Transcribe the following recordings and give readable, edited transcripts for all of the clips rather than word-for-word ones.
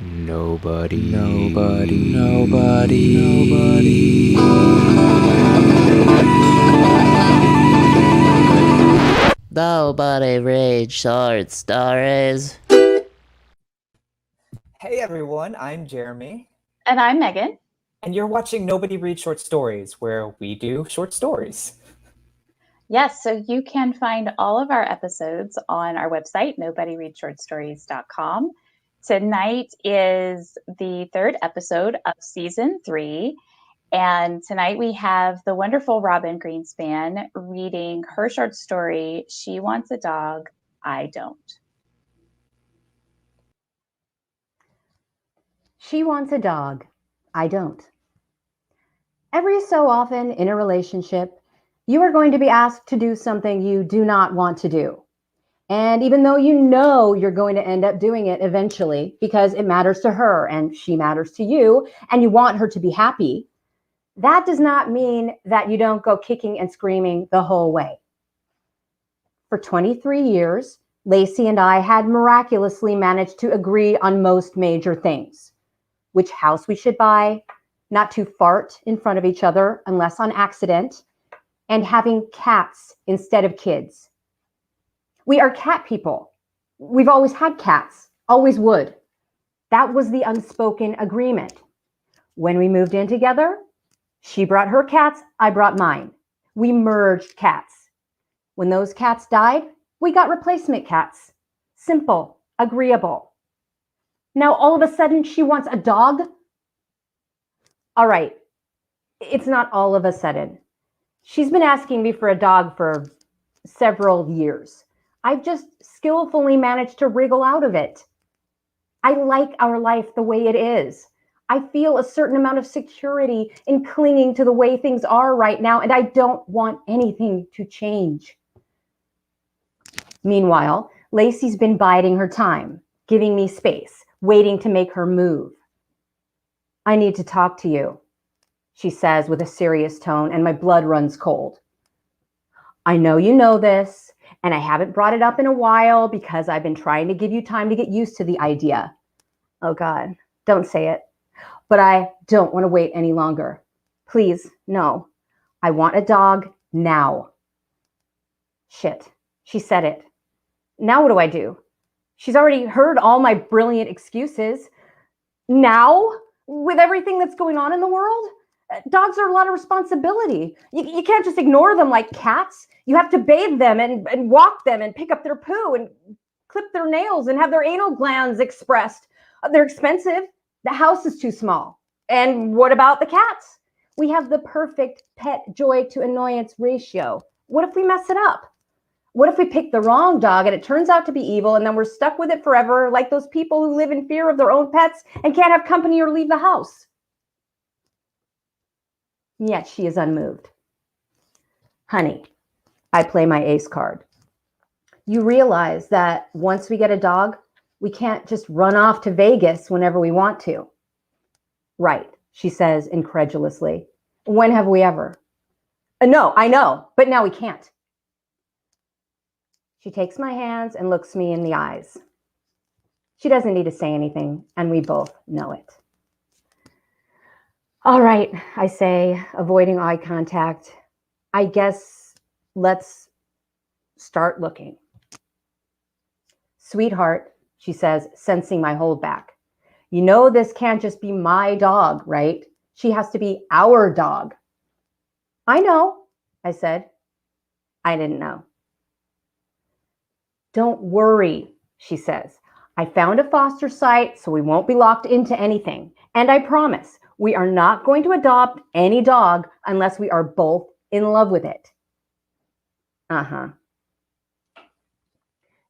Nobody. Nobody reads short stories. Hey everyone, I'm Jeremy. And I'm Megan. And you're watching Nobody Reads Short Stories, where we do short stories. Yes, so you can find all of our episodes on our website, nobodyreadshortstories.com. Tonight is the third episode of season 3. And tonight we have the wonderful Robin Greenspan reading her short story, She Wants a Dog, I Don't. She wants a dog. I don't. Every so often in a relationship, you are going to be asked to do something you do not want to do. And even though you know you're going to end up doing it eventually because it matters to her and she matters to you and you want her to be happy, that does not mean that you don't go kicking and screaming the whole way. For 23 years, Lacey and I had miraculously managed to agree on most major things. Which house we should buy, not to fart in front of each other unless on accident, and having cats instead of kids. We are cat people. We've always had cats, always would. That was the unspoken agreement. When we moved in together, she brought her cats, I brought mine. We merged cats. When those cats died, we got replacement cats. Simple, agreeable. Now, all of a sudden, she wants a dog? All right, it's not all of a sudden. She's been asking me for a dog for several years. I've just skillfully managed to wriggle out of it. I like our life the way it is. I feel a certain amount of security in clinging to the way things are right now, and I don't want anything to change. Meanwhile, Lacey's been biding her time, giving me space, waiting to make her move. I need to talk to you, she says with a serious tone, and my blood runs cold. I know you know this, and I haven't brought it up in a while because I've been trying to give you time to get used to the idea. Oh God, don't say it. But I don't want to wait any longer. Please, no. I want a dog now. Shit, she said it. Now what do? She's already heard all my brilliant excuses. Now, with everything that's going on in the world, dogs are a lot of responsibility. You can't just ignore them like cats. You have to bathe them and walk them and pick up their poo and clip their nails and have their anal glands expressed. They're expensive. The house is too small. And what about the cats? We have the perfect pet joy to annoyance ratio. What if we mess it up? What if we pick the wrong dog and it turns out to be evil and then we're stuck with it forever like those people who live in fear of their own pets and can't have company or leave the house? Yet she is unmoved. Honey, I play my ace card. You realize that once we get a dog, we can't just run off to Vegas whenever we want to. Right, she says incredulously. When have we ever? No, I know, but now we can't. She takes my hands and looks me in the eyes. She doesn't need to say anything, and we both know it. All right, I say, avoiding eye contact. I guess let's start looking. Sweetheart, she says, sensing my hold back. You know this can't just be my dog, right? She has to be our dog. I know, I said. I didn't know. Don't worry, she says. I found a foster site, so we won't be locked into anything. And I promise, we are not going to adopt any dog unless we are both in love with it. Uh-huh.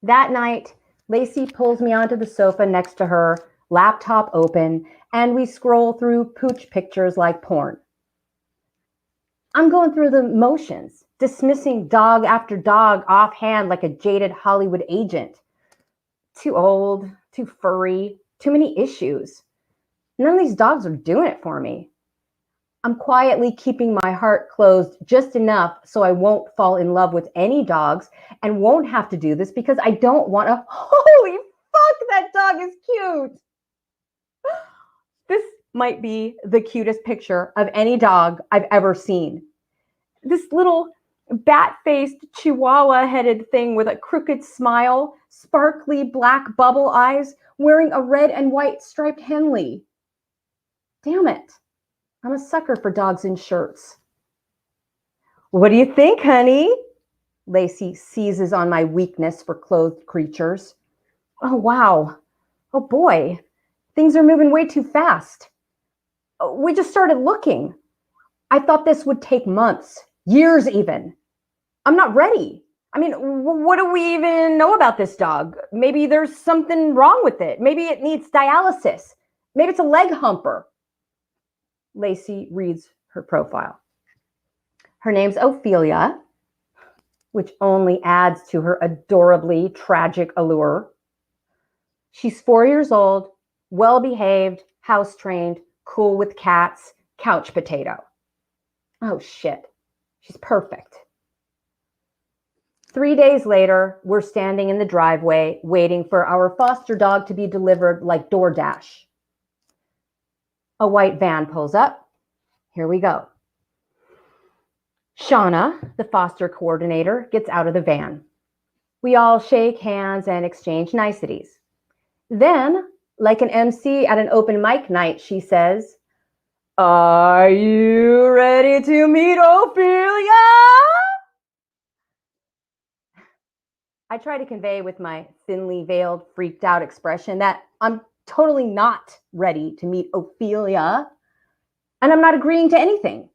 That night, Lacey pulls me onto the sofa next to her, laptop open, and we scroll through pooch pictures like porn. I'm going through the motions, dismissing dog after dog offhand like a jaded Hollywood agent. Too old, too furry, too many issues. None of these dogs are doing it for me. I'm quietly keeping my heart closed just enough so I won't fall in love with any dogs and won't have to do this because I don't want to. Holy fuck, That dog is cute. This might be the cutest picture of any dog I've ever seen. This little bat-faced chihuahua-headed thing with a crooked smile, sparkly black bubble eyes, wearing a red and white striped Henley. Damn it. I'm a sucker for dogs in shirts. What do you think, honey? Lacey seizes on my weakness for clothed creatures. Oh, wow. Oh, boy. Things are moving way too fast. We just started looking. I thought this would take months, years even. I'm not ready. I mean, what do we even know about this dog? Maybe there's something wrong with it. Maybe it needs dialysis. Maybe it's a leg humper. Lacey reads her profile. Her name's Ophelia, which only adds to her adorably tragic allure. She's 4 years old, well-behaved, house-trained, cool with cats, couch potato. Oh, shit. She's perfect. 3 days later, we're standing in the driveway waiting for our foster dog to be delivered like DoorDash. A white van pulls up. Here we go. Shauna, the foster coordinator, gets out of the van. We all shake hands and exchange niceties. Then, like an MC at an open mic night, she says, "Are you ready to meet Ophelia?" I try to convey with my thinly veiled, freaked out expression that I'm totally not ready to meet Ophelia, and I'm not agreeing to anything.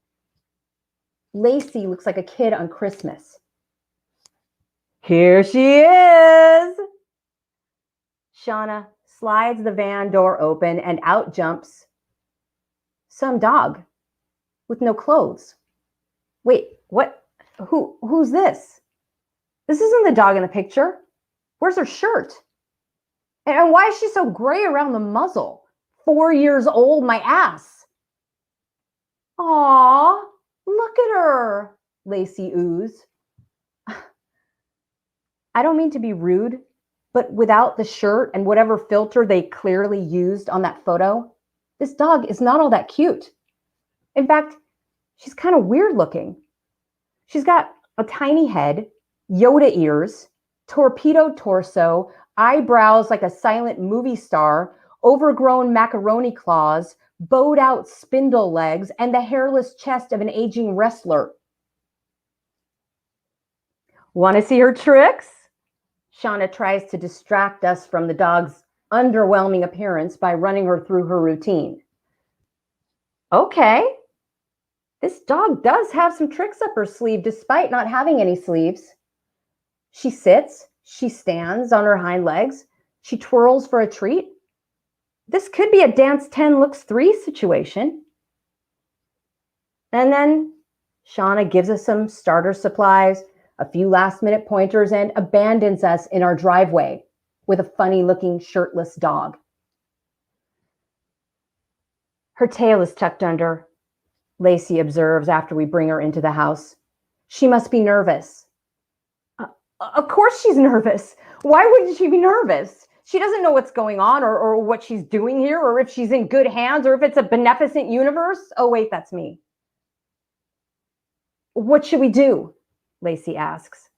Lacey looks like a kid on Christmas. Here she is. Shauna slides the van door open and out jumps some dog with no clothes. Wait, what? Who's this? This isn't the dog in the picture. Where's her shirt? And why is she so gray around the muzzle? 4 years old, my ass. Aw, look at her, Lacey oos. I don't mean to be rude, but without the shirt and whatever filter they clearly used on that photo, this dog is not all that cute. In fact, she's kind of weird looking. She's got a tiny head, Yoda ears, torpedo torso, eyebrows like a silent movie star, overgrown macaroni claws, bowed out spindle legs, and the hairless chest of an aging wrestler. Want to see her tricks? Shauna tries to distract us from the dog's underwhelming appearance by running her through her routine. Okay. This dog does have some tricks up her sleeve despite not having any sleeves. She sits, she stands on her hind legs, she twirls for a treat. This could be a Dance 10 Looks 3 situation. And then Shauna gives us some starter supplies, a few last-minute pointers, and abandons us in our driveway with a funny-looking shirtless dog. Her tail is tucked under, Lacey observes after we bring her into the house. She must be nervous. Of course she's nervous. Why wouldn't she be nervous? She doesn't know what's going on or what she's doing here or if she's in good hands or if it's a beneficent universe. Oh, wait, that's me. What should we do? Lacey asks.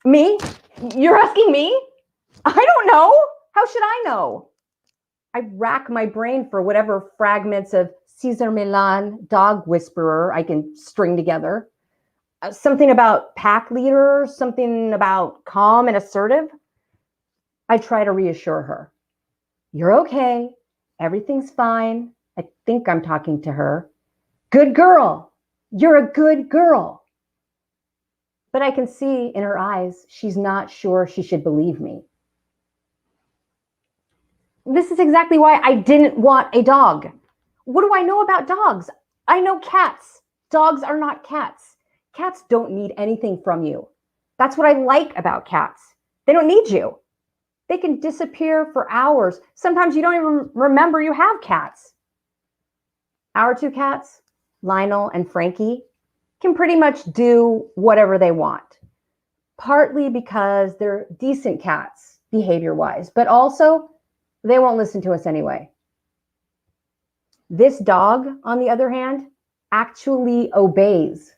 Me? You're asking me? I don't know. How should I know? I rack my brain for whatever fragments of Cesar Millan, dog whisperer, I can string together. Something about pack leader, something about calm and assertive. I try to reassure her. You're okay. Everything's fine. I think I'm talking to her. Good girl. You're a good girl. But I can see in her eyes, she's not sure she should believe me. This is exactly why I didn't want a dog. What do I know about dogs? I know cats. Dogs are not cats. Cats don't need anything from you. That's what I like about cats. They don't need you. They can disappear for hours. Sometimes you don't even remember you have cats. Our two cats, Lionel and Frankie, can pretty much do whatever they want. Partly because they're decent cats, behavior-wise, but also They won't listen to us anyway. This dog, on the other hand, actually obeys.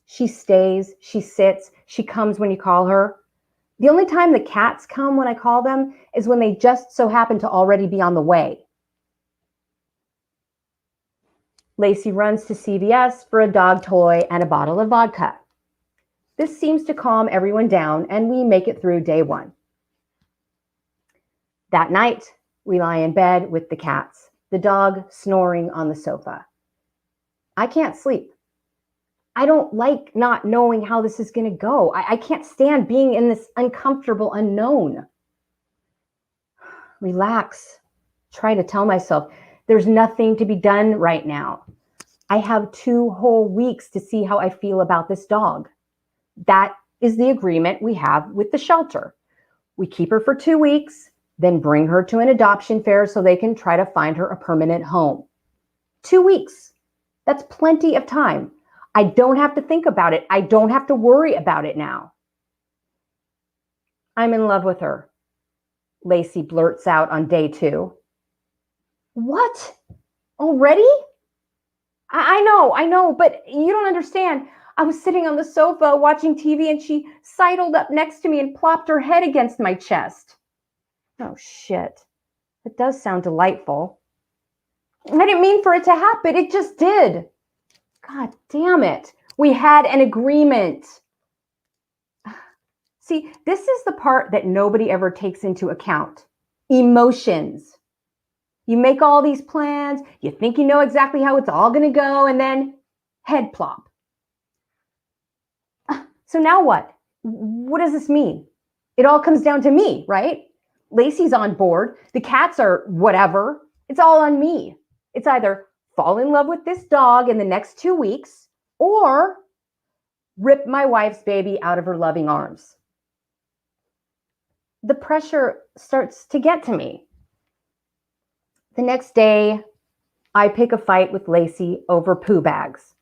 She stays, she sits, she comes when you call her. The only time the cats come when I call them is when they just so happen to already be on the way. Lacey runs to CVS for a dog toy and a bottle of vodka. This seems to calm everyone down, and we make it through day one. That night, we lie in bed with the cats, the dog snoring on the sofa. I can't sleep. I don't like not knowing how this is going to go. I can't stand being in this uncomfortable unknown. Relax. Try to tell myself there's nothing to be done right now. I have 2 whole weeks to see how I feel about this dog. That is the agreement we have with the shelter. We keep her for 2 weeks, then bring her to an adoption fair so they can try to find her a permanent home. 2 weeks. That's plenty of time. I don't have to think about it. I don't have to worry about it now. I'm in love with her, Lacey blurts out on day 2. What? Already? I know, but you don't understand. I was sitting on the sofa watching TV and she sidled up next to me and plopped her head against my chest. Oh, shit. It does sound delightful. I didn't mean for it to happen. It just did. God damn it. We had an agreement. See, this is the part that nobody ever takes into account. Emotions. You make all these plans, you think you know exactly how it's all going to go, and then head plop. So now what? What does this mean? It all comes down to me, right? Lacey's on board. The cats are whatever. It's all on me. It's either fall in love with this dog in the next 2 weeks or rip my wife's baby out of her loving arms. The pressure starts to get to me. The next day, I pick a fight with Lacey over poo bags.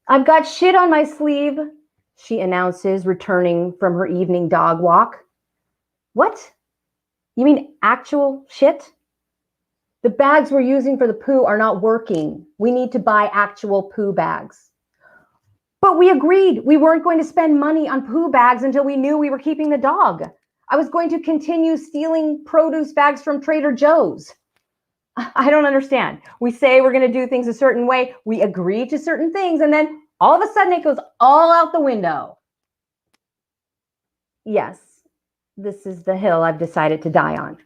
I've got shit on my sleeve, she announces, returning from her evening dog walk. What? You mean actual shit? The bags we're using for the poo are not working. We need to buy actual poo bags. But we agreed we weren't going to spend money on poo bags until we knew we were keeping the dog. I was going to continue stealing produce bags from Trader Joe's. I don't understand. We say we're going to do things a certain way. We agree to certain things, and then all of a sudden it goes all out the window. Yes, this is the hill I've decided to die on.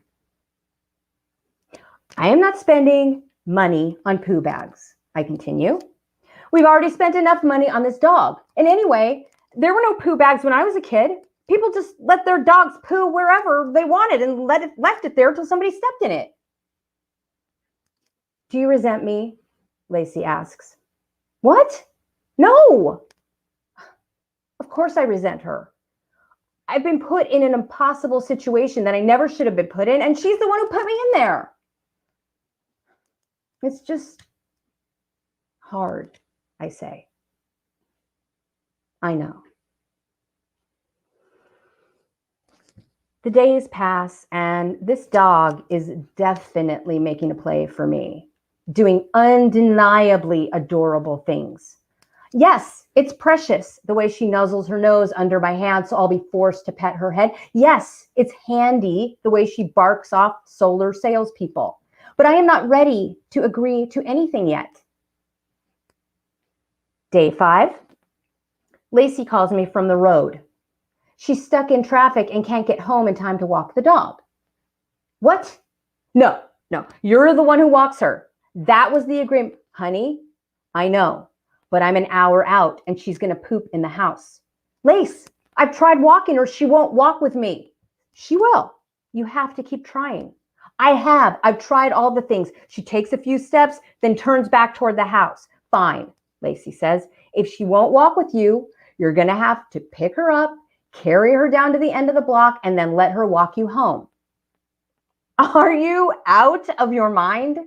I am not spending money on poo bags, I continue. We've already spent enough money on this dog. And anyway, there were no poo bags when I was a kid. People just let their dogs poo wherever they wanted and left it there until somebody stepped in it. Do you resent me? Lacey asks. What? No. Of course I resent her. I've been put in an impossible situation that I never should have been put in, and she's the one who put me in there. It's just hard, I say. I know. The days pass, and this dog is definitely making a play for me, doing undeniably adorable things. Yes, it's precious, the way she nuzzles her nose under my hand so I'll be forced to pet her head. Yes, it's handy, the way she barks off solar salespeople. But I am not ready to agree to anything yet. Day 5, Lacey calls me from the road. She's stuck in traffic and can't get home in time to walk the dog. What? No, you're the one who walks her. That was the agreement. Honey, I know, but I'm an hour out and she's going to poop in the house. Lace, I've tried walking her. She won't walk with me. She will. You have to keep trying. I've tried all the things. She takes a few steps, then turns back toward the house. Fine, Lacey says. If she won't walk with you, you're going to have to pick her up, carry her down to the end of the block, and then let her walk you home. Are you out of your mind?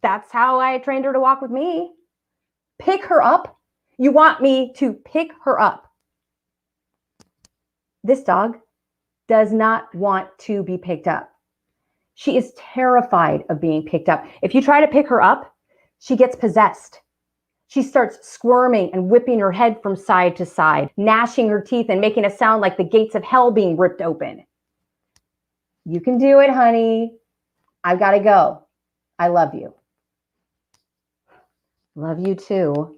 That's how I trained her to walk with me. Pick her up? You want me to pick her up? This dog does not want to be picked up. She is terrified of being picked up. If you try to pick her up, she gets possessed. She starts squirming and whipping her head from side to side, gnashing her teeth and making a sound like the gates of hell being ripped open. You can do it, honey. I've got to go. I love you. Love you too.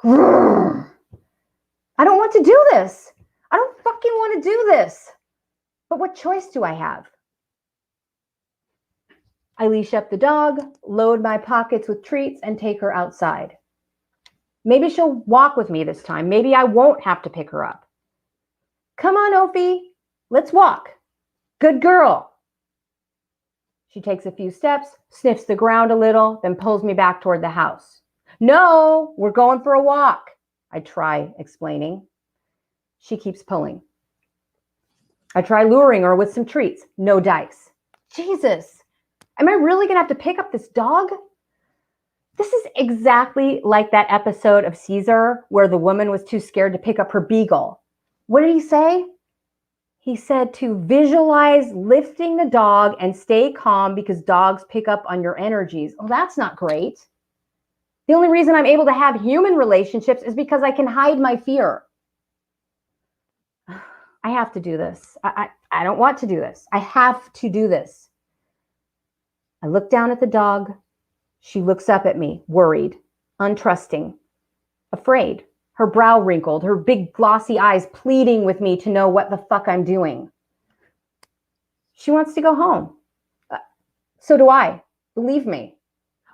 I don't want to do this. I don't fucking want to do this. But what choice do I have? I leash up the dog, load my pockets with treats, and take her outside. Maybe she'll walk with me this time. Maybe I won't have to pick her up. Come on, Ophi. Let's walk. Good girl. She takes a few steps, sniffs the ground a little, then pulls me back toward the house. No, we're going for a walk, I try explaining. She keeps pulling. I try luring her with some treats. No dice. Jesus, am I really going to have to pick up this dog? This is exactly like that episode of Caesar where the woman was too scared to pick up her beagle. What did he say? He said to visualize lifting the dog and stay calm because dogs pick up on your energies. Oh, that's not great. The only reason I'm able to have human relationships is because I can hide my fear. I have to do this. I don't want to do this. I have to do this. I look down at the dog. She looks up at me, worried, untrusting, afraid. Her brow wrinkled, her big glossy eyes pleading with me to know what the fuck I'm doing. She wants to go home. So do I, believe me.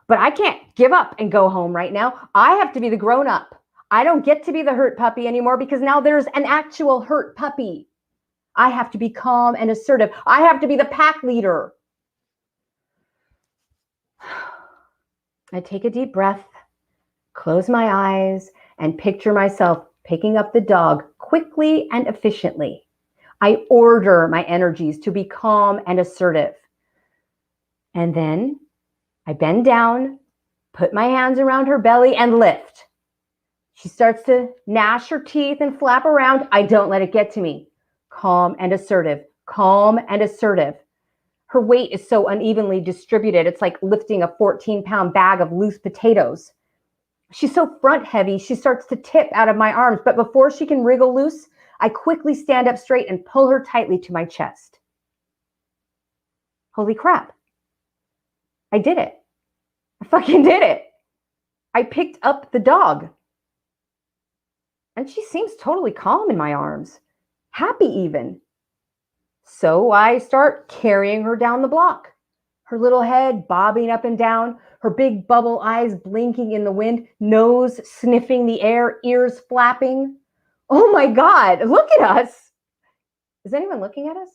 But I can't give up and go home right now. I have to be the grown-up. I don't get to be the hurt puppy anymore because now there's an actual hurt puppy. I have to be calm and assertive. I have to be the pack leader. I take a deep breath, close my eyes, and picture myself picking up the dog quickly and efficiently. I order my energies to be calm and assertive. And then I bend down, put my hands around her belly, and lift. She starts to gnash her teeth and flap around. I don't let it get to me. Calm and assertive, calm and assertive. Her weight is so unevenly distributed. It's like lifting a 14-pound bag of loose potatoes. She's so front heavy, she starts to tip out of my arms. But before she can wriggle loose, I quickly stand up straight and pull her tightly to my chest. Holy crap. I did it. I fucking did it. I picked up the dog. And she seems totally calm in my arms. Happy even. So I start carrying her down the block. Her little head bobbing up and down, her big bubble eyes blinking in the wind, nose sniffing the air, ears flapping. Oh my God, look at us. Is anyone looking at us?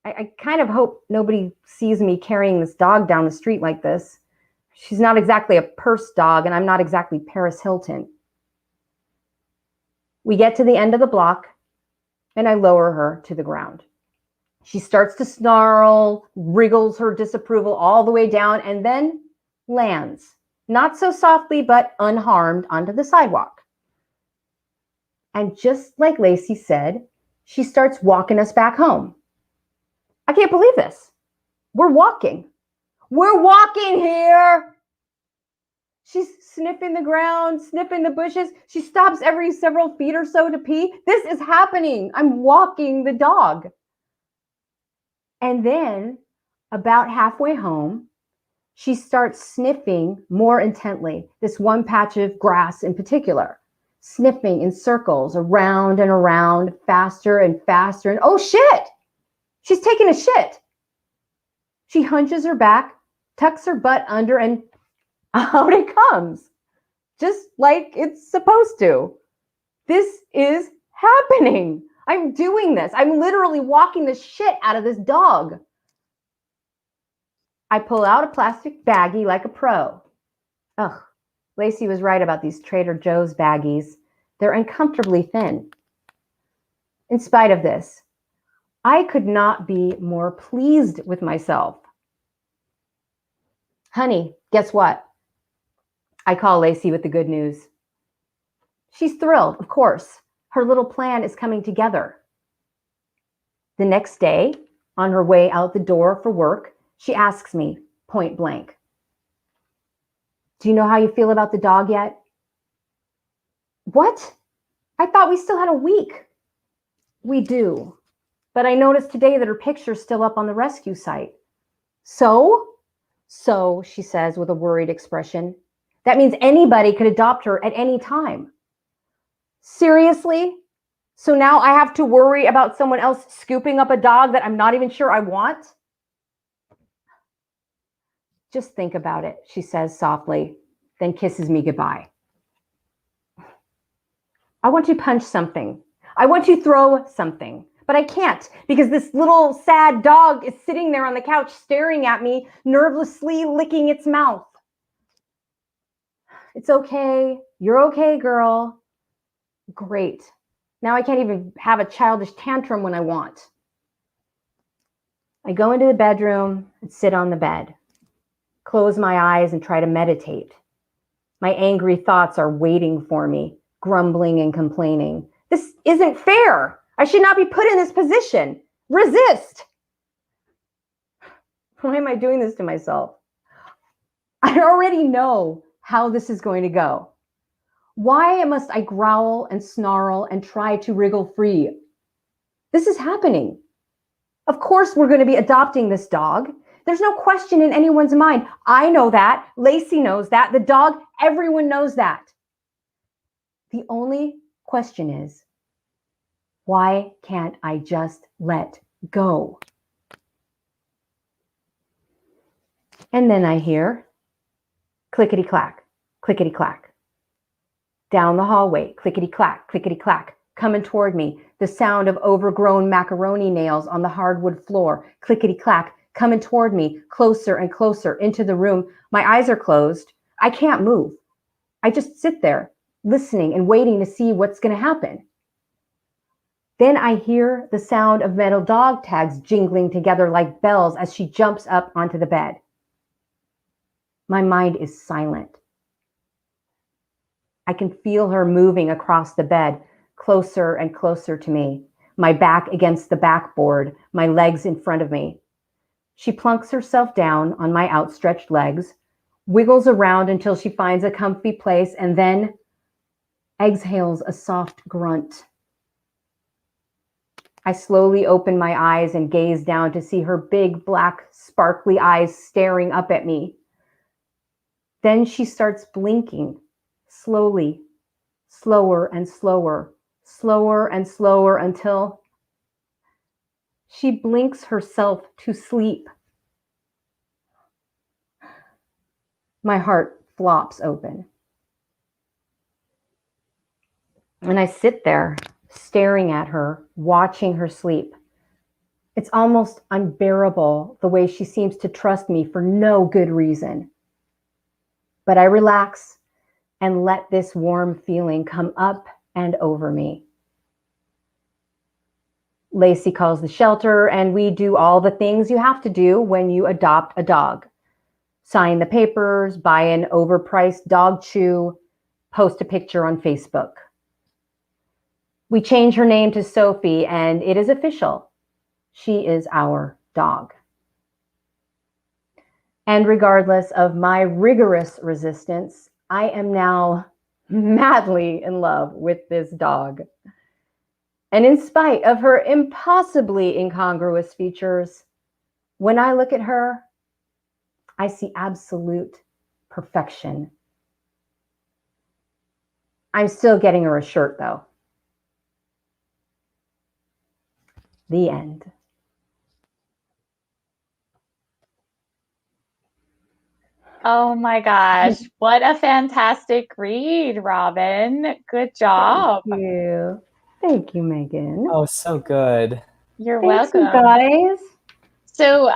I kind of hope nobody sees me carrying this dog down the street like this. She's not exactly a purse dog, and I'm not exactly Paris Hilton. We get to the end of the block, and I lower her to the ground. She starts to snarl, wriggles her disapproval all the way down, and then lands, not so softly, but unharmed, onto the sidewalk. And just like Lacey said, she starts walking us back home. I can't believe this. We're walking. We're walking here. She's sniffing the ground, sniffing the bushes. She stops every several feet or so to pee. This is happening. I'm walking the dog. And then, about halfway home, she starts sniffing more intently, this one patch of grass in particular, sniffing in circles around and around, faster and faster. And oh shit, she's taking a shit. She hunches her back, tucks her butt under, and out it comes, just like it's supposed to. This is happening. I'm doing this. I'm literally walking the shit out of this dog. I pull out a plastic baggie like a pro. Ugh, Lacey was right about these Trader Joe's baggies. They're uncomfortably thin. In spite of this, I could not be more pleased with myself. Honey, guess what? I call Lacey with the good news. She's thrilled, of course. Her little plan is coming together. The next day, on her way out the door for work, she asks me point blank, "Do you know how you feel about the dog yet?" "What? I thought we still had a week." "We do. But I noticed today that her picture's still up on the rescue site." So, she says with a worried expression, "that means anybody could adopt her at any time." Seriously? So now I have to worry about someone else scooping up a dog that I'm not even sure I want? "Just think about it," she says softly, then kisses me goodbye. I want to punch something. I want to throw something, but I can't because this little sad dog is sitting there on the couch staring at me, nervously licking its mouth. "It's okay. You're okay, girl." Great. Now I can't even have a childish tantrum when I want. I go into the bedroom and sit on the bed, close my eyes and try to meditate. My angry thoughts are waiting for me, grumbling and complaining. This isn't fair. I should not be put in this position. Resist. Why am I doing this to myself? I already know how this is going to go. Why must I growl and snarl and try to wriggle free? This is happening. Of course, we're going to be adopting this dog. There's no question in anyone's mind. I know that. Lacey knows that. The dog, everyone knows that. The only question is, why can't I just let go? And then I hear clickety-clack, clickety-clack. Down the hallway, clickety-clack, clickety-clack, coming toward me. The sound of overgrown macaroni nails on the hardwood floor, clickety-clack, coming toward me, closer and closer into the room. My eyes are closed. I can't move. I just sit there, listening and waiting to see what's going to happen. Then I hear the sound of metal dog tags jingling together like bells as she jumps up onto the bed. My mind is silent. I can feel her moving across the bed, closer and closer to me, my back against the backboard, my legs in front of me. She plunks herself down on my outstretched legs, wiggles around until she finds a comfy place, and then exhales a soft grunt. I slowly open my eyes and gaze down to see her big, black, sparkly eyes staring up at me. Then she starts blinking, slowly, slower and slower, slower and slower until she blinks herself to sleep. My heart flops open. And I sit there, staring at her, watching her sleep. It's almost unbearable the way she seems to trust me for no good reason. But I relax and let this warm feeling come up and over me. Lacey calls the shelter, and we do all the things you have to do when you adopt a dog. Sign the papers, buy an overpriced dog chew, post a picture on Facebook. We change her name to Sophie, and it is official. She is our dog. And regardless of my rigorous resistance, I am now madly in love with this dog. And in spite of her impossibly incongruous features, when I look at her, I see absolute perfection. I'm still getting her a shirt, though. The end. Oh my gosh, what a fantastic read, Robin. Good job. Thank you. Thank you, Megan. Oh, so good. You're Thanks, welcome. you guys. So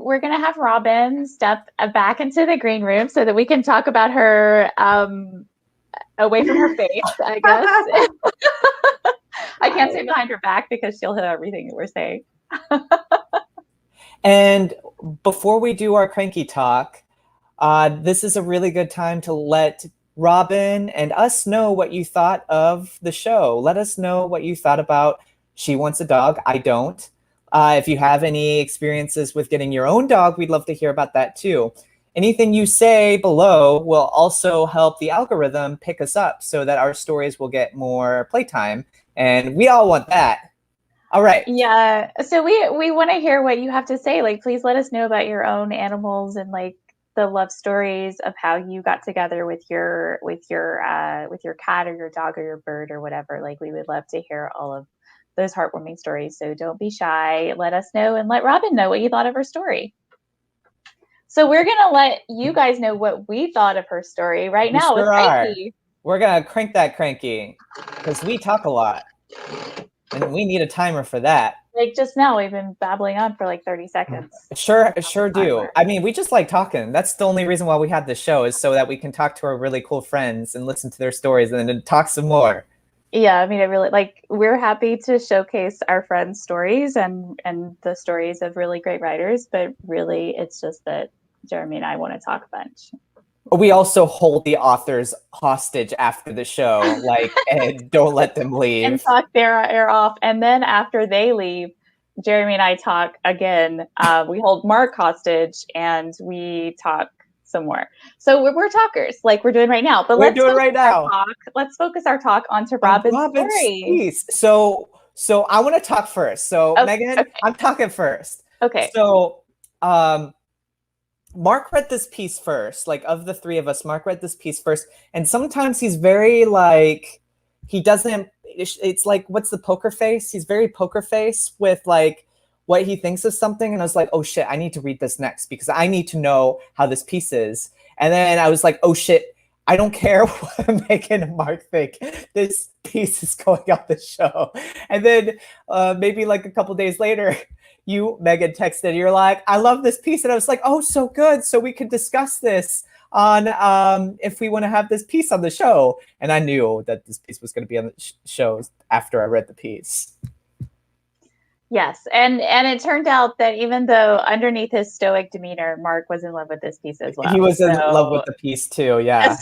we're going to have Robin step back into the green room so that we can talk about her away from her face, I guess. I can't say behind her back because she'll hear everything that we're saying. And before we do our cranky talk, this is a really good time to let Robin and us know what you thought of the show. Let us know what you thought about She Wants a Dog, I Don't. If you have any experiences with getting your own dog, we'd love to hear about that too. Anything you say below will also help the algorithm pick us up so that our stories will get more playtime. And we all want that. All right. Yeah. So we want to hear what you have to say. Like, please let us know about your own animals and like the love stories of how you got together with your cat or your dog or your bird or whatever. Like, we would love to hear all of those heartwarming stories. So don't be shy. Let us know and let Robin know what you thought of her story. So we're going to let you guys know what we thought of her story right now with Cranky. We're going to crank that Cranky because we talk a lot and we need a timer for that. Like just now, we've been babbling on for like 30 seconds. Sure do. I mean, we just like talking. That's the only reason why we have this show, is so that we can talk to our really cool friends and listen to their stories and then talk some more. Yeah, I mean, I really like, we're happy to showcase our friends' stories and the stories of really great writers, but really it's just that Jeremy and I want to talk a bunch. We also hold the authors hostage after the show, like, and don't let them leave. And talk their ear off. And then after they leave, Jeremy and I talk again. We hold Mark hostage and we talk some more. So we're talkers, like we're doing right now. But let's focus our talk onto Robin's story. Piece. So I want to talk first. So okay. Megan, I'm talking first. Okay. So Mark read this piece first. Like, of the three of us, Mark read this piece first. And sometimes he's very like, he doesn't, it's like, what's the poker face? He's very poker face with like what he thinks of something. And I was like, oh shit, I need to read this next because I need to know how this piece is. And then I was like, oh shit, I don't care what Megan and Mark think. This piece is going on the show. And then maybe like a couple days later, you, Megan, texted, you're like, I love this piece. And I was like, oh, so good. So we could discuss this on if we want to have this piece on the show. And I knew that this piece was going to be on the show after I read the piece. Yes. And it turned out that even though underneath his stoic demeanor, Mark was in love with this piece as well. He was in love with the piece too. Yeah.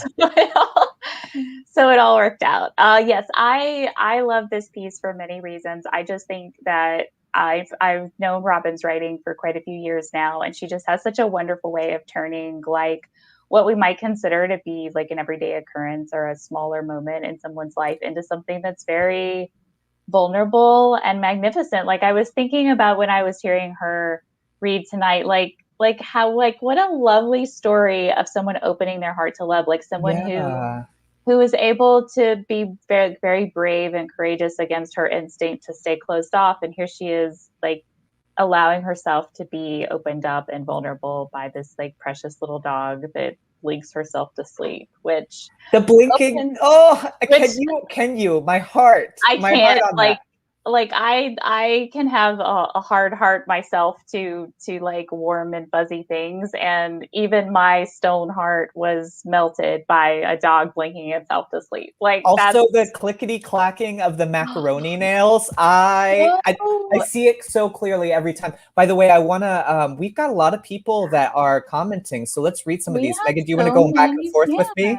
So it all worked out. Yes, I love this piece for many reasons. I just think that I've known Robin's writing for quite a few years now, and she just has such a wonderful way of turning like what we might consider to be like an everyday occurrence or a smaller moment in someone's life into something that's very vulnerable and magnificent. Like, I was thinking about when I was hearing her read tonight, like how, like, what a lovely story of someone opening their heart to love, like someone who is able to be very, very brave and courageous against her instinct to stay closed off. And here she is, like, allowing herself to be opened up and vulnerable by this like precious little dog that blinks herself to sleep, which the blinking, can you, my heart. I can't, like I can have a hard heart myself to like warm and fuzzy things, and even my stone heart was melted by a dog blinking itself to sleep. Like, also the clickety clacking of the macaroni nails. I see it so clearly every time. By the way, I want to. We've got a lot of people that are commenting, so let's read some of these. Megan, do you want to go back and forth with me?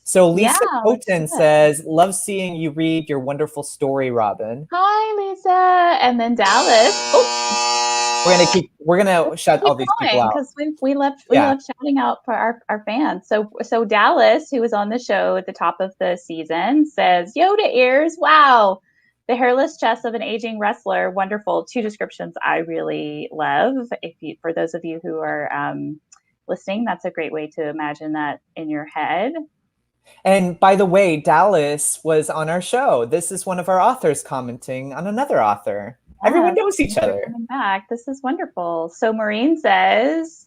So Lisa Coten says, love seeing you read your wonderful story, Robin. Hi, Lisa. And then Dallas. Oh. We're gonna shout all these people out. Because we love shouting out for our fans. So Dallas, who was on the show at the top of the season, says, Yoda ears, wow. The hairless chest of an aging wrestler, wonderful. 2 descriptions I really love. For those of you who are listening, that's a great way to imagine that in your head. And by the way, Dallas was on our show. This is one of our authors commenting on another author. Yeah, everyone knows each other. Coming back. This is wonderful. So Maureen says,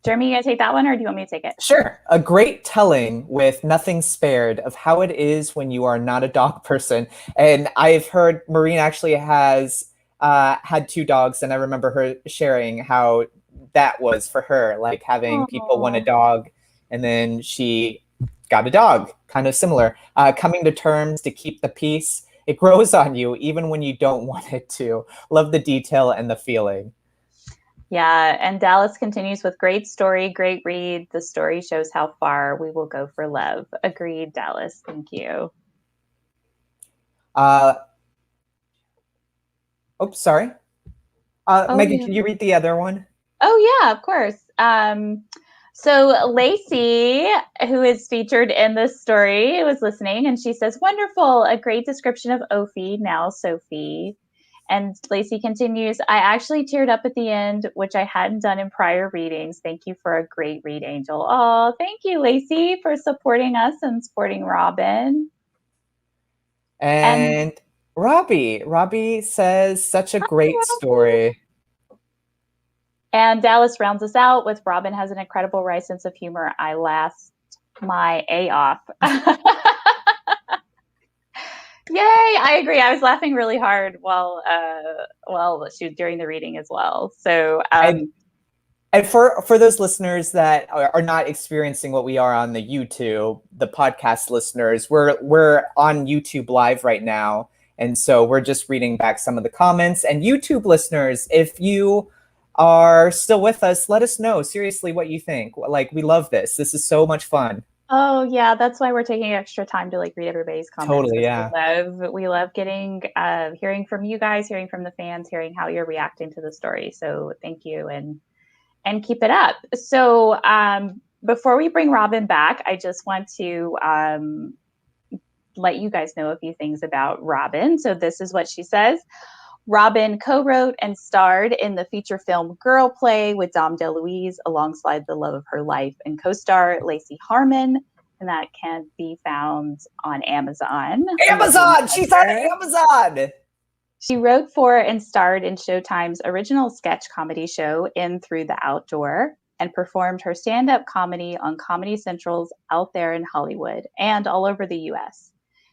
Jeremy, you gonna take that one, or do you want me to take it? Sure. A great telling with nothing spared of how it is when you are not a dog person. And I've heard Maureen actually has had 2 dogs, and I remember her sharing how that was for her, like having people want a dog, and then she got a dog, kind of similar. Coming to terms to keep the peace. It grows on you even when you don't want it to. Love the detail and the feeling. Yeah, and Dallas continues with great story, great read. The story shows how far we will go for love. Agreed, Dallas. Thank you. Oops, sorry. Megan, yeah. can you read the other one? Oh, yeah, of course. So Lacey, who is featured in this story, was listening, and she says, "Wonderful, a great description of Ophi, now Sophie." And Lacey continues, "I actually teared up at the end, which I hadn't done in prior readings. Thank you for a great read, Angel." Oh, thank you, Lacey, for supporting us and supporting Robin. And Robbie says, "Such a great story." And Dallas rounds us out with, "Robin has an incredible wry sense of humor. I laughed my A off." Yay! I agree. I was laughing really hard while she was during the reading as well. So And for those listeners that are not experiencing what we are on the YouTube, the podcast listeners, we're on YouTube Live right now, and so we're just reading back some of the comments. And YouTube listeners, if you are still with us, let us know seriously what you think. Like, we love this. This is so much fun. oh yeah, that's why we're taking extra time to like read everybody's comments. Totally, yeah. We love getting hearing from you guys, hearing from the fans, hearing how you're reacting to the story. So thank you and keep it up. So before we bring Robin back, I just want to let you guys know a few things about Robin. So this is what she says. Robin co-wrote and starred in the feature film Girl Play with Dom DeLuise alongside the love of her life and co-star Lacey Harmon, and that can be found on Amazon. Amazon! She's on Amazon! She wrote for and starred in Showtime's original sketch comedy show In Through the Outdoor and performed her stand-up comedy on Comedy Central's Out There in Hollywood and all over the U.S.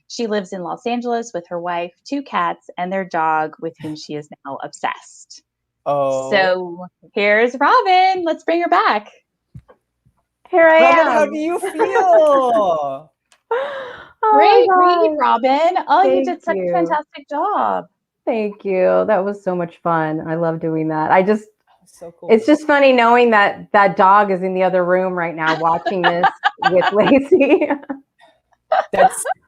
She lives in Los Angeles with her wife, 2 cats, and their dog, with whom she is now obsessed. Oh. So here's Robin. Let's bring her back. Here I Robin, am. how do you feel? Great read, Robin. Oh, you did such you. a fantastic job. Thank you. That was so much fun. I love doing that. So cool. It's just funny knowing that that dog is in the other room right now watching this with Lacey.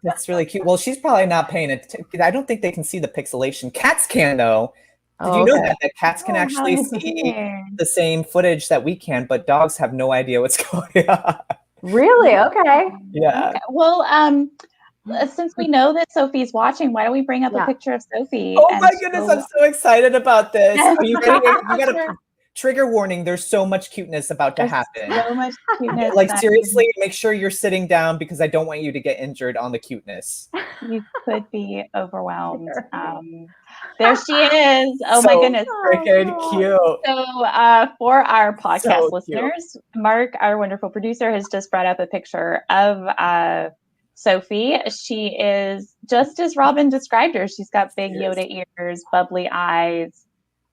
That's really cute. Well, she's probably not paying attention. I don't think they can see the pixelation. Cats can, though. Did you know that cats can actually see the same footage that we can, but dogs have no idea what's going on? Really? Okay. Yeah. Okay. Well, since we know that Sophie's watching, why don't we bring up a picture of Sophie? Oh my goodness, I'm so excited about this. Are you ready? You got a trigger warning. There's so much cuteness about to happen. So much cuteness. Like, seriously, make sure you're sitting down because I don't want you to get injured on the cuteness. You could be overwhelmed. There she is. Oh my goodness. Freaking cute. So for our podcast listeners, Mark, our wonderful producer, has just brought up a picture of Sophie. She is just as Robin described her. She's got big Yoda ears, bubbly eyes,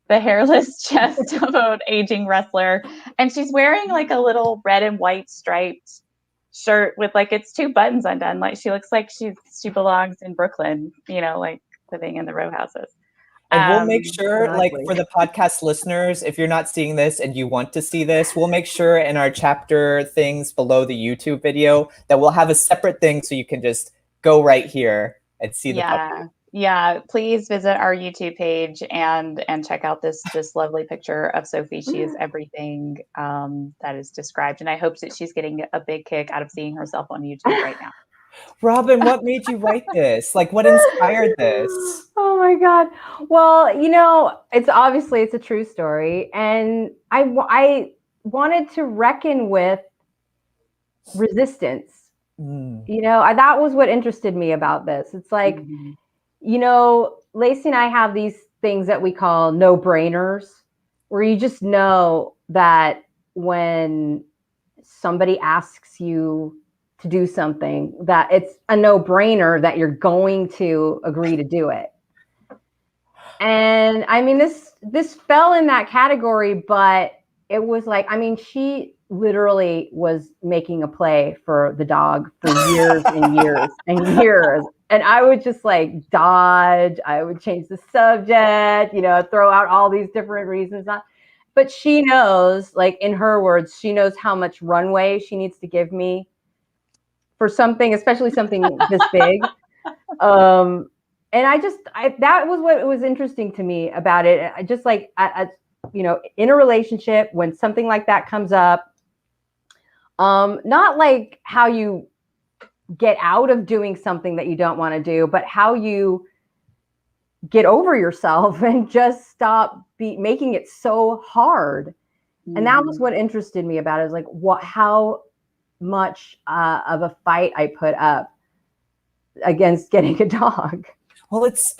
the hairless chest of an aging wrestler. And she's wearing like a little red and white striped shirt with like its 2 buttons undone. Like she looks like she belongs in Brooklyn, you know, like living in the row houses. And we'll make sure, like, for the podcast listeners, if you're not seeing this and you want to see this, we'll make sure in our chapter things below the YouTube video that we'll have a separate thing so you can just go right here and see the puppy. Yeah, please visit our YouTube page and check out this lovely picture of Sophie. She is everything that is described, and I hope that she's getting a big kick out of seeing herself on YouTube right now. Robin, what made you write this? Like, what inspired this? Oh my God. Well, you know, it's a true story, and I wanted to reckon with resistance. You know, that was what interested me about this. It's like, you know, Lacey and I have these things that we call no-brainers, where you just know that when somebody asks you to do something, that it's a no-brainer that you're going to agree to do it. And I mean, this fell in that category, but it was like, I mean, she literally was making a play for the dog for years and years and years. And I would just like dodge, I would change the subject, you know, throw out all these different reasons. But she knows, like in her words, she knows how much runway she needs to give me for something, especially something this big. that was what was interesting to me about it. I just like, you know, in a relationship, when something like that comes up, not like how you get out of doing something that you don't want to do, but how you get over yourself and just stop making it so hard. And that was what interested me about it, is like how much of a fight I put up against getting a dog. Well, it's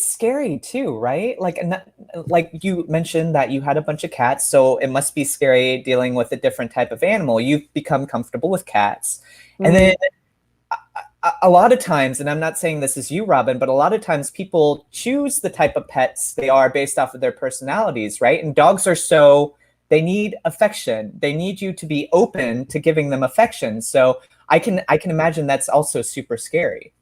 scary too, right? Like you mentioned that you had a bunch of cats, so it must be scary dealing with a different type of animal. You've become comfortable with cats. And then a lot of times, and I'm not saying this is you, Robin, but a lot of times people choose the type of pets they are based off of their personalities, right? And dogs are they need affection. They need you to be open to giving them affection. So I can imagine that's also super scary.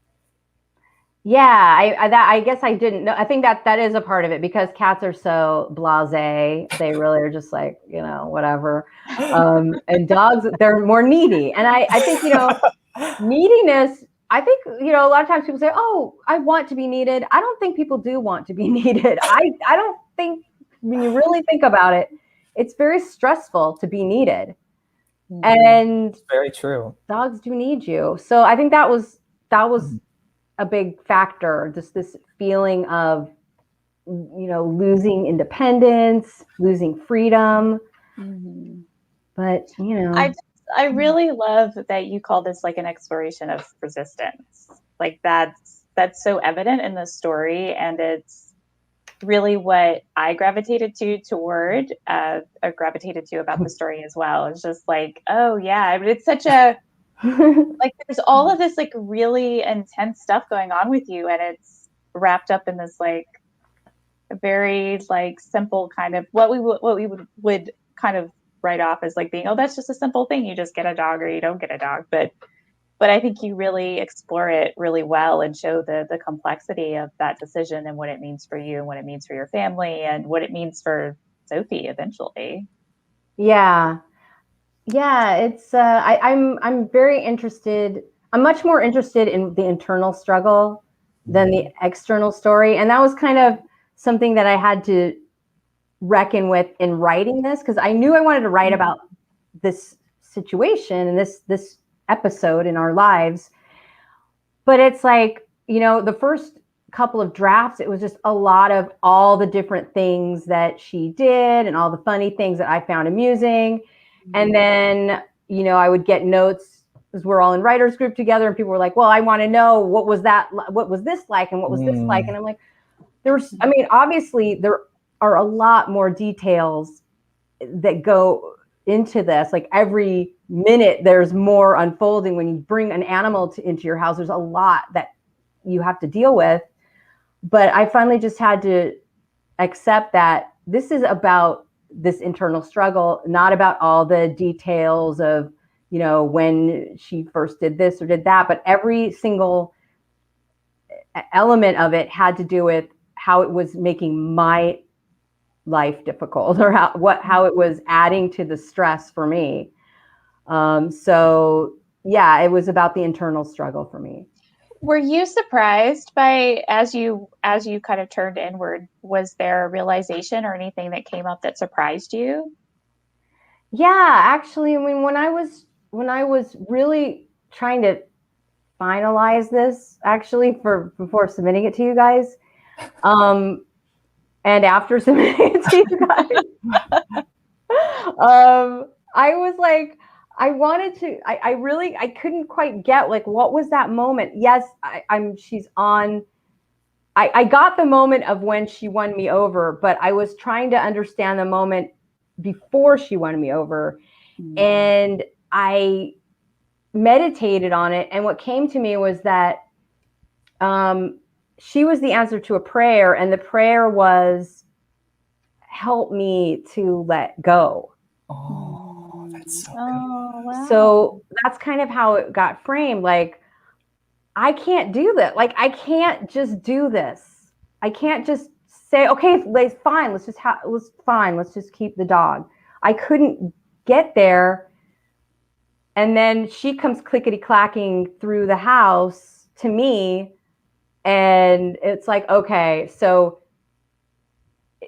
Yeah, I guess I didn't know. I think that is a part of it, because cats are so blasé. They really are just like, you know, whatever. And dogs, they're more needy. And I think, you know, neediness, I think, you know, a lot of times people say, oh, I want to be needed. I don't think people do want to be needed. I don't think, when you really think about it, it's very stressful to be needed. And it's very true. Dogs do need you. So I think that was a big factor, just this feeling of, you know, losing independence, losing freedom. But, you know, I really love that you call this like an exploration of resistance. Like that's so evident in the story, and it's really what I gravitated to about the story as well. It's just like, oh yeah, I mean, it's such a like there's all of this like really intense stuff going on with you, and it's wrapped up in this like a very like simple kind of what we would kind of write off as like being, oh, that's just a simple thing, you just get a dog or you don't get a dog, but I think you really explore it really well and show the complexity of that decision and what it means for you and what it means for your family and what it means for Sophie eventually. Yeah, it's I'm very interested. I'm much more interested in the internal struggle than the external story, and that was kind of something that I had to reckon with in writing this, because I knew I wanted to write about this situation and this episode in our lives. But it's like, you know, the first couple of drafts, it was just a lot of all the different things that she did and all the funny things that I found amusing. And then, you know, I would get notes, because we're all in writers group together, and people were like, well, I want to know what was this like, and what was this like? And I'm like, obviously there are a lot more details that go into this. Like every minute there's more unfolding. When you bring an animal into your house, there's a lot that you have to deal with. But I finally just had to accept that this is about this internal struggle, not about all the details of, you know, when she first did this or did that, but every single element of it had to do with how it was making my life difficult, or how it was adding to the stress for me. So yeah, it was about the internal struggle for me. Were you surprised by, as you kind of turned inward, was there a realization or anything that came up that surprised you? Yeah, actually, I mean, when I was really trying to finalize this, actually, before submitting it to you guys, and after submitting it to you guys, I was like, I wanted to, I couldn't quite get, like, what was that moment? Yes, she's on, I got the moment of when she won me over, but I was trying to understand the moment before she won me over. And I meditated on it. And what came to me was that she was the answer to a prayer. And the prayer was, help me to let go. Oh, that's so good. Wow. So that's kind of how it got framed. Like, I can't do that. Like, I can't just do this. I can't just say, okay, fine. Let's just keep the dog. I couldn't get there. And then she comes clickety clacking through the house to me. And it's like, okay, so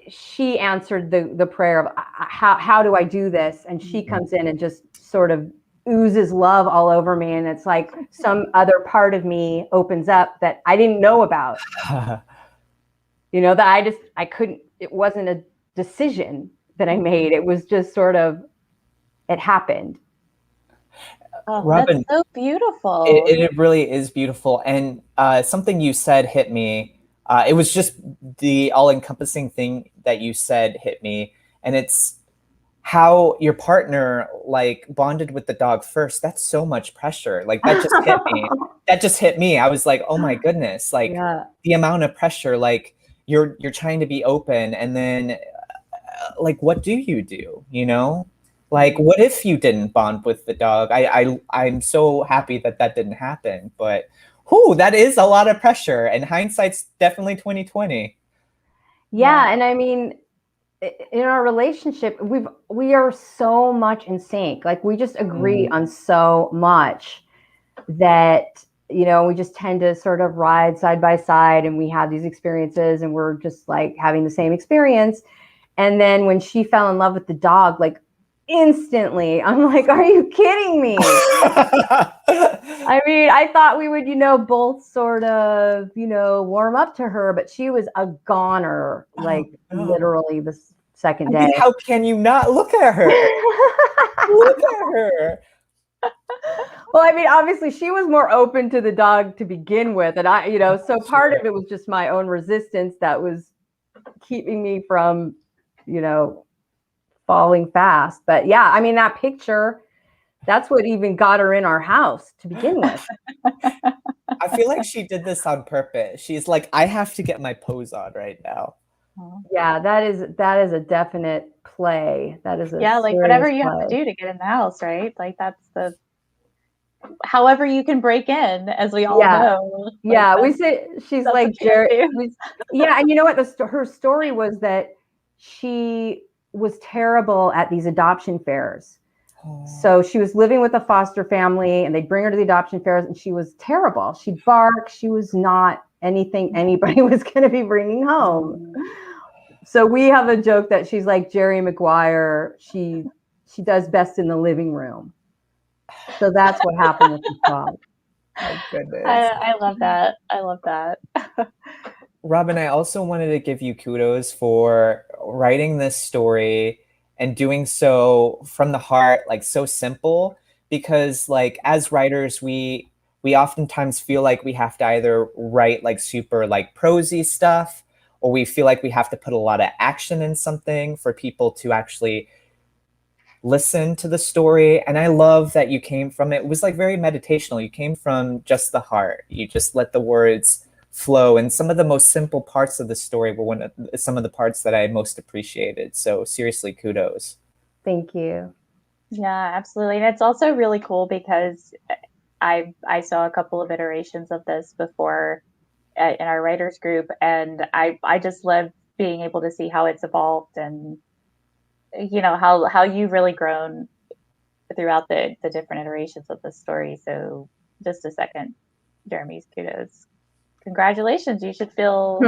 she answered the prayer of how do I do this? And she comes in and just sort of oozes love all over me. And it's like some other part of me opens up that I didn't know about. That I couldn't, it wasn't a decision that I made. It was just sort of, it happened. Oh, Robin, that's so beautiful. It really is beautiful. And something you said hit me. It was just the all-encompassing thing that you said hit me. And it's how your partner like bonded with the dog first. That's so much pressure. Like that just hit me. That just hit me. I was like, oh my goodness. Like the amount of pressure, like you're trying to be open. And then like, what do? Like, what if you didn't bond with the dog? I'm so happy that didn't happen. But that is a lot of pressure. And hindsight's definitely 2020. Yeah, and I mean, in our relationship, we are so much in sync. Like we just agree on so much that we just tend to sort of ride side by side, and we have these experiences, and we're just like having the same experience. And then when she fell in love with the dog, like instantly, I'm like, are you kidding me? I mean, I thought we would, both sort of, warm up to her, but she was a goner, like literally the second day. How can you not look at her? Look at her. Well, I mean, obviously she was more open to the dog to begin with. And I, so part of it was just my own resistance that was keeping me from, falling fast. But yeah, I mean, that picture, that's what even got her in our house to begin with. I feel like she did this on purpose. She's like, I have to get my pose on right now. Yeah, that is a definite play. That is like whatever you have to do to get in the house, right? Like that's however you can break in, as we all know. Yeah, we say she's like Jerry. Yeah, and you know what? Her story was that she was terrible at these adoption fairs. So she was living with a foster family, and they'd bring her to the adoption fairs, and she was terrible. She'd bark. She was not anything anybody was going to be bringing home. So we have a joke that she's like Jerry Maguire. She does best in the living room. So that's what happened with the dog. Oh, goodness. I love that. I love that. Robin, I also wanted to give you kudos for writing this story and doing so from the heart, like so simple, because like as writers, we oftentimes feel like we have to either write like super like prosy stuff, or we feel like we have to put a lot of action in something for people to actually listen to the story. And I love that you came from it. It was like very meditational. You came from just the heart. You just let the words flow. And some of the most simple parts of the story were some of the parts that I most appreciated. So seriously, kudos. Thank you. Yeah, absolutely. And it's also really cool because I saw a couple of iterations of this before in our writers group. And I just love being able to see how it's evolved and how you've really grown throughout the different iterations of the story. So just a second, Jeremy's kudos. Congratulations. You should feel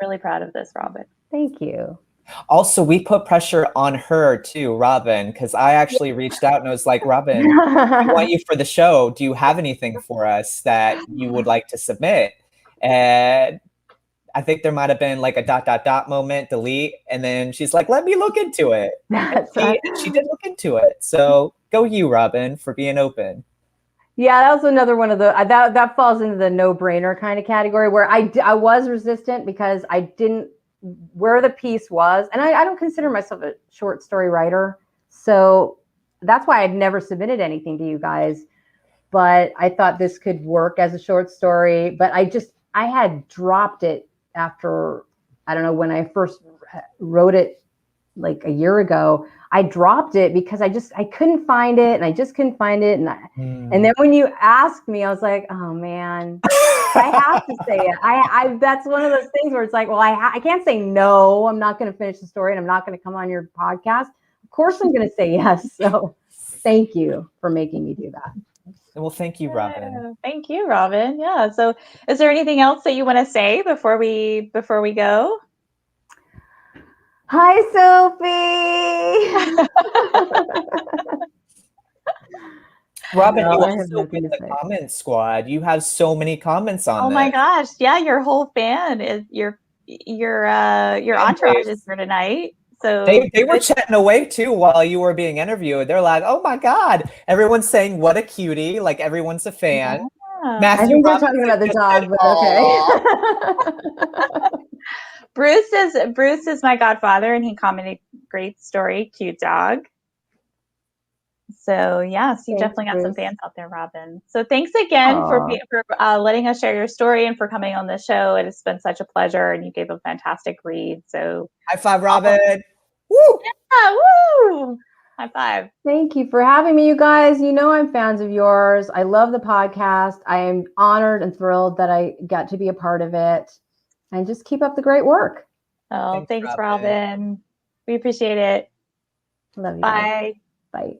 really proud of this, Robin. Thank you. Also, we put pressure on her too, Robin, because I actually reached out and I was like, Robin, I want you for the show. Do you have anything for us that you would like to submit? And I think there might have been like a ... moment, delete. And then she's like, let me look into it. And she did look into it. So go you, Robin, for being open. Yeah, that was another one of the, that falls into the no-brainer kind of category where I was resistant because I didn't, where the piece was, and I don't consider myself a short story writer. So that's why I'd never submitted anything to you guys. But I thought this could work as a short story. But I had dropped it after, I don't know, when I first wrote it like a year ago. I dropped it because I couldn't find it, and I just couldn't find it. And then when you asked me, I was like, oh man, I have to say it. That's one of those things where it's like, well, I can't say no. I'm not going to finish the story, and I'm not going to come on your podcast. Of course, I'm going to say yes. So thank you for making me do that. Well, thank you, Robin. Yeah, thank you, Robin. Yeah. So, is there anything else that you want to say before we go? Hi, Sophie. Robin, No, you I have also nothing win to the say. comment squad. You have so many comments on Oh my this. gosh! Yeah, your whole fan is your entourage is here tonight. So They were chatting away too while you were being interviewed. They're like, "Oh my god!" Everyone's saying, "What a cutie!" Like everyone's a fan. yeah. I Matthew think they're Robinson talking about the just dog, said, but "Aw." okay. Bruce is my godfather, and he commented, "Great story, cute dog." So yes, you Thanks, definitely got some Bruce. fans out there, Robin. So thanks again for letting us share your story and for coming on the show. It has been such a pleasure, and you gave a fantastic read. So High five, Robin. Woo! yeah, woo! High five. Thank you for having me, you guys. You know I'm fans of yours. I love the podcast. I am honored and thrilled that I got to be a part of it. And just keep up the great work. Oh, thanks, Robin. Robin. We appreciate it. Love you. Bye. Bye.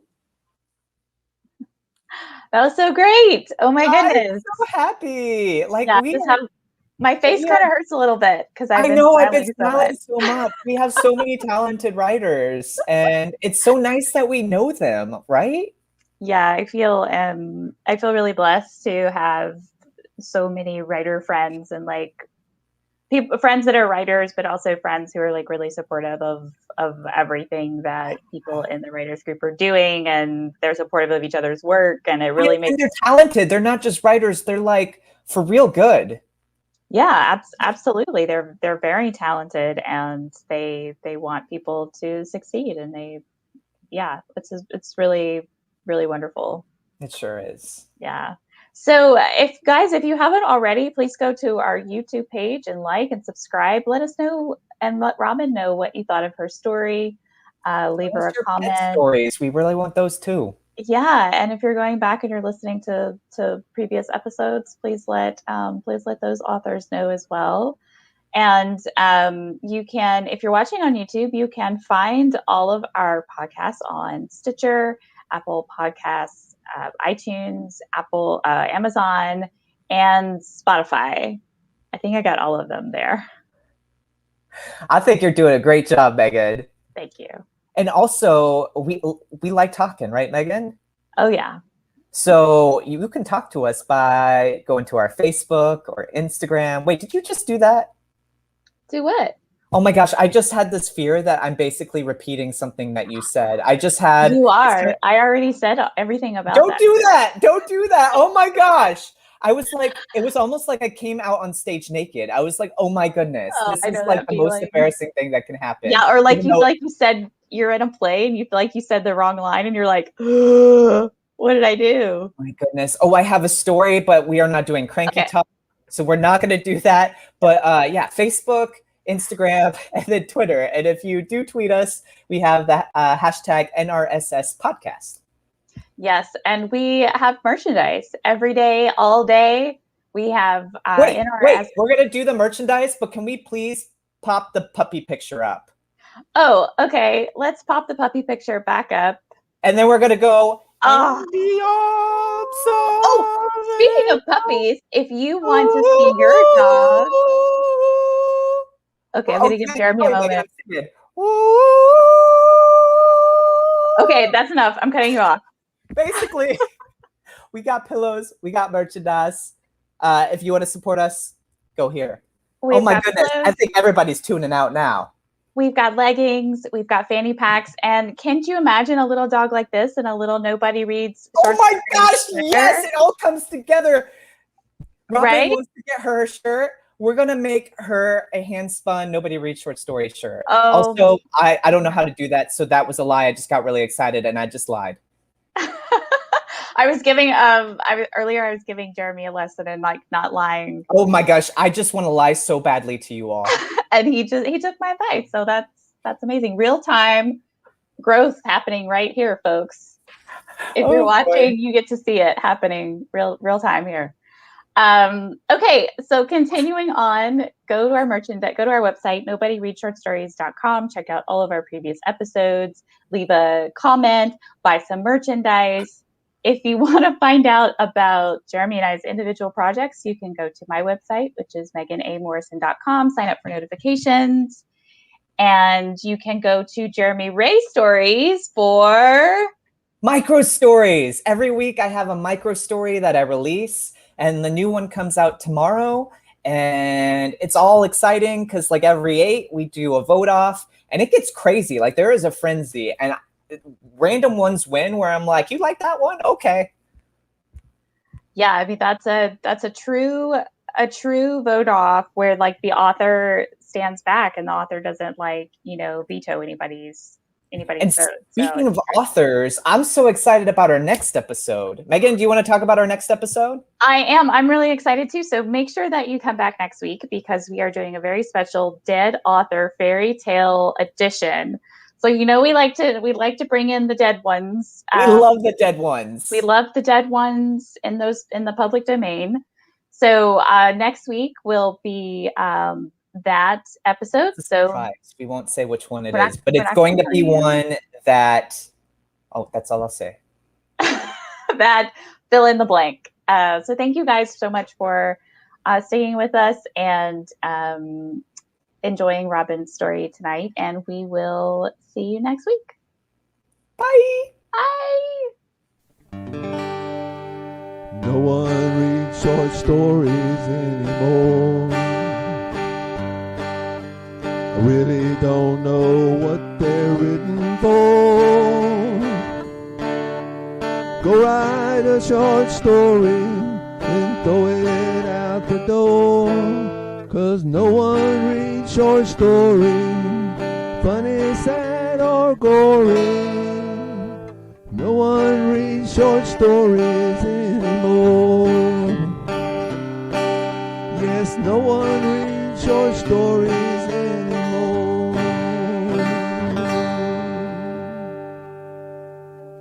That was so great. Oh my goodness. I'm so happy. Like Yeah, my face kind of hurts a little bit because I've been smiling so much. We have so many talented writers, and it's so nice that we know them, right? Yeah, I feel really blessed to have so many writer friends and like friends that are writers, but also friends who are like really supportive of everything that people in the writers group are doing, and they're supportive of each other's work, and it really makes. And they're talented. They're not just writers. They're like for real good. Yeah, absolutely. They're very talented, and they want people to succeed, and it's really really wonderful. It sure is. Yeah. So if you haven't already, please go to our YouTube page and like and subscribe. Let us know and let Robin know what you thought of her story. Leave her a comment. Pet stories. We really want those too. Yeah, and if you're going back and you're listening to previous episodes, please let those authors know as well. And you can, if you're watching on YouTube, you can find all of our podcasts on Stitcher, Apple Podcasts, iTunes, Amazon, and Spotify. I think I got all of them there. I think you're doing a great job, Megan. Thank you. And also, we like talking, right, Megan? Oh, yeah. So you can talk to us by going to our Facebook or Instagram. Wait, did you just do that? Do what? Oh my gosh, I just had this fear that I'm basically repeating something that you said. I just had... You are. I already said everything about that. Don't do that! Don't do that! Oh my gosh! I was like, it was almost like I came out on stage naked. I was like, oh my goodness, this is like the most embarrassing thing that can happen. Yeah, or like you said you're in a play and you feel like you said the wrong line and you're like, what did I do? Oh my goodness. Oh, I have a story, but we are not doing cranky talk, so we're not going to do that. But yeah, Facebook, Instagram, and then Twitter. And if you do tweet us, we have the hashtag NRSS podcast. Yes, and we have merchandise every day, all day. We have wait, we're going to do the merchandise, but can we please pop the puppy picture up? Oh, okay. Let's pop the puppy picture back up. And then we're going to go... Oh, speaking of puppies, if you want to see your dog... Okay, I'm going to give Jeremy a moment. Okay, that's enough. I'm cutting you off. Basically, we got pillows, we got merchandise. If you want to support us, go here. Oh my goodness, I think everybody's tuning out now. We've got leggings, we've got fanny packs, and can't you imagine a little dog like this and a little Nobody Reads? Oh my gosh, yes, it all comes together. Robin wants to get her a shirt. We're going to make her a hand-spun Nobody Reads Short Story shirt. Oh. Also, I don't know how to do that, so that was a lie. I just got really excited, and I just lied. I was giving earlier I was giving Jeremy a lesson in like not lying. Oh my gosh, I just want to lie so badly to you all. And he took my advice. So that's amazing. Real time growth happening right here, folks. If you're watching, you get to see it happening real time here. Okay, so continuing on, go to our merchandise, go to our website, nobodyreadshortstories.com, check out all of our previous episodes, leave a comment, buy some merchandise. if you want to find out about Jeremy and I's individual projects, you can go to my website, which is meganamorrison.com, sign up for notifications. And you can go to Jeremy Ray Stories for micro stories. Every week I have a micro story that I release, and the new one comes out tomorrow. And it's all exciting because like every 8 we do a vote off, and it gets crazy. Like there is a frenzy, and random ones win where I'm like, you like that one? Okay. Yeah, I mean that's a true vote off where like the author stands back and the author doesn't like, veto anybody's And vote. speaking of authors, I'm so excited about our next episode. Megan, do you want to talk about our next episode? I am. I'm really excited too. So make sure that you come back next week because we are doing a very special dead author fairy tale edition. So we like to bring in the dead ones. We love the dead ones. We love the dead ones in the public domain. So next week will be that episode. So we won't say which one it is, but it's going to be one that. Oh, that's all I'll say. That fill in the blank. So thank you guys so much for staying with us and enjoying Robin's story tonight. And we will see you next week. Bye. Bye. No one reads short stories anymore. I really don't know what they're written for. Go write a short story and throw it out the door. 'Cause no one reads short stories, funny, sad, or gory. No one reads short stories anymore. Yes, no one reads